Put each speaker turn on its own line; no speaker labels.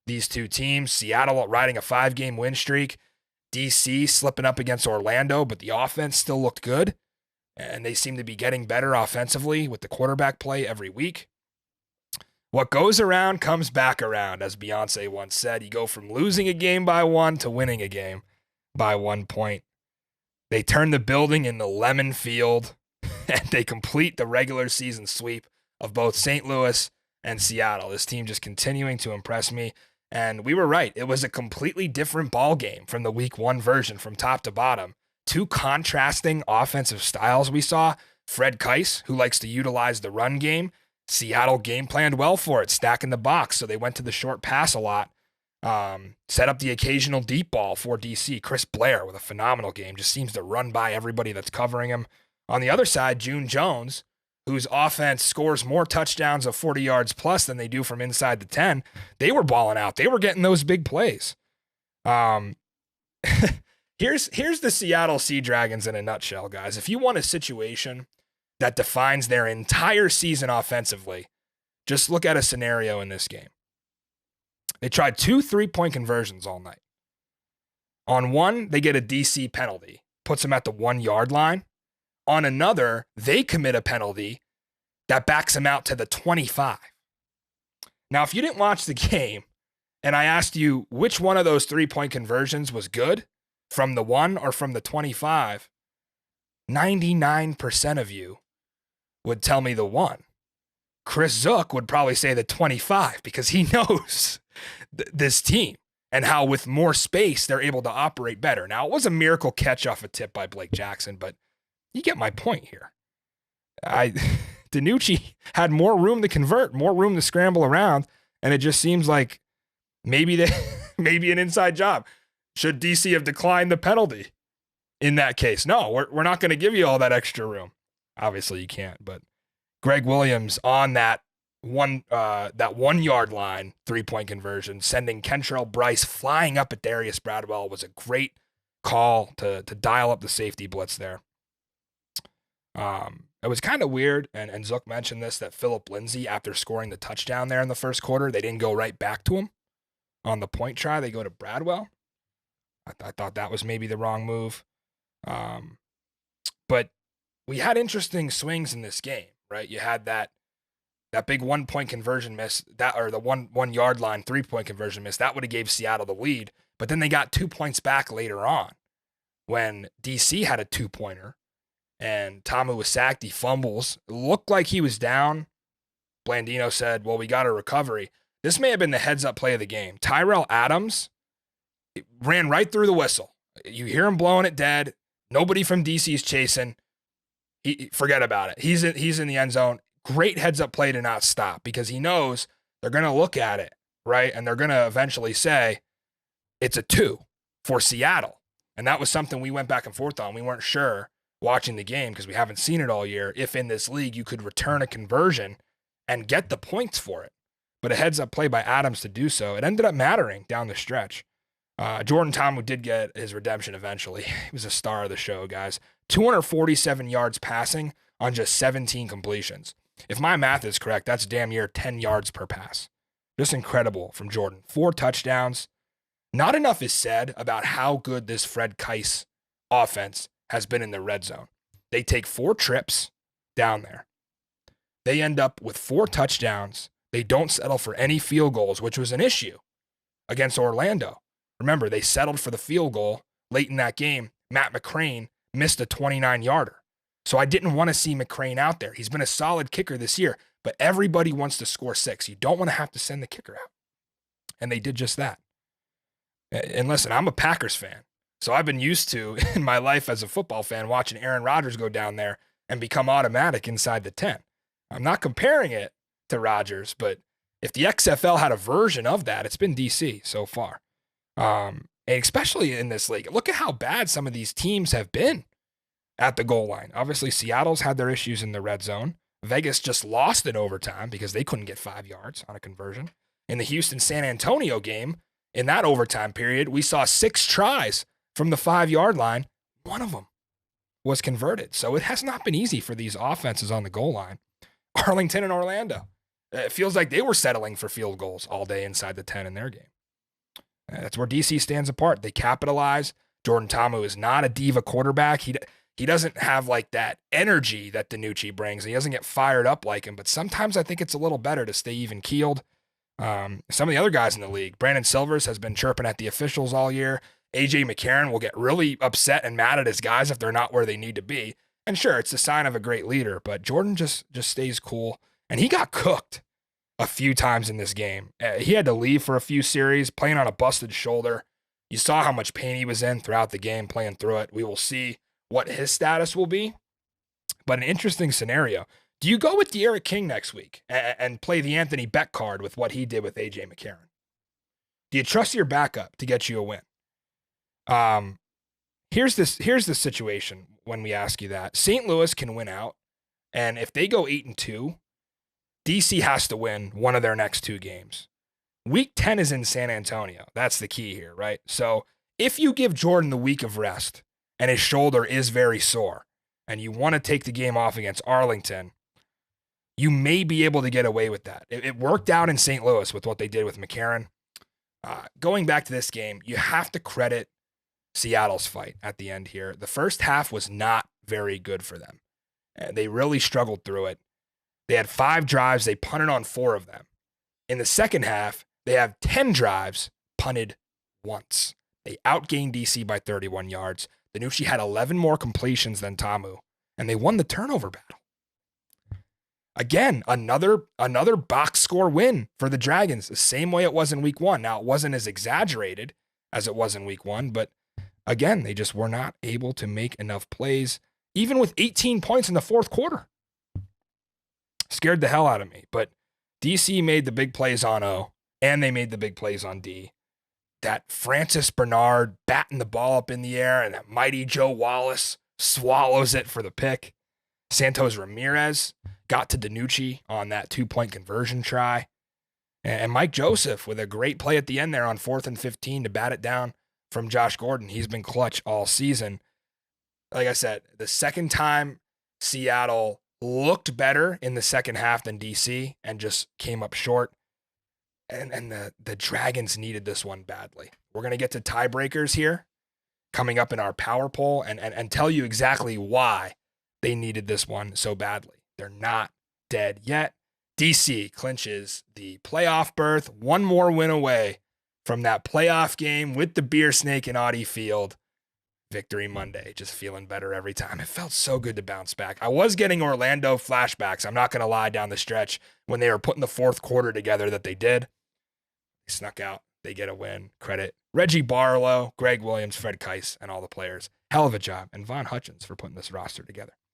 these two teams. Seattle riding a 5-game win streak. DC slipping up against Orlando, but the offense still looked good. And they seem to be getting better offensively with the quarterback play every week. What goes around comes back around, as Beyonce once said. You go from losing a game by 1 to winning a game by 1 point. They turn the building into Lemon Field, and they complete the regular season sweep of both St. Louis and Seattle. This team just continuing to impress me. And we were right. It was a completely different ball game from the week 1 version from top to bottom. Two contrasting offensive styles we saw. Fred Keiss, who likes to utilize the run game. Seattle game planned well for it, stacking the box, so they went to the short pass a lot. Set up the occasional deep ball for DC. Chris Blair with a phenomenal game, just seems to run by everybody that's covering him. On the other side, June Jones, whose offense scores more touchdowns of 40 yards plus than they do from inside the 10, they were balling out. They were getting those big plays. Here's the Seattle Sea Dragons in a nutshell, guys. If you want a situation that defines their entire season offensively, just look at a scenario in this game. They tried 2 3-point conversions all night. On one, they get a DC penalty, puts them at the 1-yard line. On another, they commit a penalty that backs them out to the 25. Now, if you didn't watch the game and I asked you which one of those 3-point conversions was good, from the 1 or from the 25, 99% of you would tell me the 1. Chris Zook would probably say the 25 because he knows this team and how with more space they're able to operate better. Now, it was a miracle catch off a tip by Blake Jackson, but you get my point here. DiNucci had more room to convert, more room to scramble around, and it just seems like maybe an inside job. Should DC have declined the penalty in that case? No, we're not going to give you all that extra room. Obviously, you can't. But Greg Williams on that 1-yard line 3-point conversion, sending Kentrell Bryce flying up at Darius Bradwell was a great call to dial up the safety blitz there. It was kind of weird, and Zook mentioned this, that Phillip Lindsay, after scoring the touchdown there in the first quarter, they didn't go right back to him on the point try. They go to Bradwell. I thought that was maybe the wrong move. But we had interesting swings in this game, right? You had that big 1-point conversion miss, or the 1-yard line 3-point conversion miss. That would have gave Seattle the lead. But then they got 2 points back later on when DC had a 2-pointer and Tamu was sacked. He fumbles. It looked like he was down. Blandino said, well, we got a recovery. This may have been the heads-up play of the game. Tyrell Adams ran right through the whistle. You hear him blowing it dead. Nobody from DC's chasing. Forget about it. He's in the end zone. Great heads-up play to not stop because he knows they're going to look at it, right? And they're going to eventually say it's a 2 for Seattle. And that was something we went back and forth on. We weren't sure watching the game because we haven't seen it all year if in this league you could return a conversion and get the points for it. But a heads-up play by Adams to do so, it ended up mattering down the stretch. Jordan Tamu did get his redemption eventually. He was a star of the show, guys. 247 yards passing on just 17 completions. If my math is correct, that's damn near 10 yards per pass. Just incredible from Jordan. 4 touchdowns. Not enough is said about how good this Fred Keiss offense has been in the red zone. They take 4 trips down there. They end up with 4 touchdowns. They don't settle for any field goals, which was an issue against Orlando. Remember, they settled for the field goal late in that game. Matt McCrane missed a 29-yarder. So I didn't want to see McCrane out there. He's been a solid kicker this year, but everybody wants to score 6. You don't want to have to send the kicker out. And they did just that. And listen, I'm a Packers fan. So I've been used to, in my life as a football fan, watching Aaron Rodgers go down there and become automatic inside the 10. I'm not comparing it to Rodgers, but if the XFL had a version of that, it's been DC so far. And especially in this league. Look at how bad some of these teams have been at the goal line. Obviously, Seattle's had their issues in the red zone. Vegas just lost in overtime because they couldn't get 5 yards on a conversion. In the Houston-San Antonio game, in that overtime period, we saw 6 tries from the 5-yard line. One of them was converted. So it has not been easy for these offenses on the goal line. Arlington and Orlando. It feels like they were settling for field goals all day inside the 10 in their game. That's where DC stands apart. They capitalize. Jordan Ta'amu is not a diva quarterback. He doesn't have like that energy that DiNucci brings. He doesn't get fired up like him, but sometimes I think it's a little better to stay even keeled. Some of the other guys in the league, Brandon Silvers has been chirping at the officials all year. AJ McCarron will get really upset and mad at his guys if they're not where they need to be. And sure, it's a sign of a great leader, but Jordan just stays cool. And he got cooked a few times in this game. He had to leave for a few series, playing on a busted shoulder. You saw how much pain he was in throughout the game, playing through it. We will see what his status will be. But an interesting scenario. Do you go with De'Aaron King next week and play the Anthony Beck card with what he did with AJ McCarron? Do you trust your backup to get you a win? Here's the situation when we ask you that. St. Louis can win out, and if they go 8-2, DC has to win one of their next 2 games. Week 10 is in San Antonio. That's the key here, right? So if you give Jordan the week of rest and his shoulder is very sore and you want to take the game off against Arlington, you may be able to get away with that. It worked out in St. Louis with what they did with McCarron. Going back to this game, you have to credit Seattle's fight at the end here. The first half was not very good for them. They really struggled through it. They had 5 drives. They punted on 4 of them. In the second half, they have 10 drives, punted once. They outgained DC by 31 yards. DiNucci had 11 more completions than Ta'amu, and they won the turnover battle. Again, another box score win for the Dragons, the same way it was in week 1. Now, it wasn't as exaggerated as it was in week 1, but again, they just were not able to make enough plays, even with 18 points in the fourth quarter. Scared the hell out of me, but DC made the big plays on O, and they made the big plays on D. That Francis Bernard batting the ball up in the air, and that mighty Joe Wallace swallows it for the pick. Santos Ramirez got to DiNucci on that 2-point conversion try. And Mike Joseph with a great play at the end there on 4th and 15 to bat it down from Josh Gordon. He's been clutch all season. Like I said, the second time Seattle looked better in the second half than DC and just came up short. And the Dragons needed this one badly. We're going to get to tiebreakers here coming up in our power poll and tell you exactly why they needed this one so badly. They're not dead yet. DC clinches the playoff berth, one more win away from that playoff game with the Beer Snake in Audi Field. Victory Monday, just feeling better every time. It felt so good to bounce back. I was getting Orlando flashbacks, I'm not going to lie, down the stretch when they were putting the fourth quarter together that they did. They snuck out. They get a win. Credit Reggie Barlow, Greg Williams, Fred Keiss, and all the players. Hell of a job. And Von Hutchins for putting this roster together.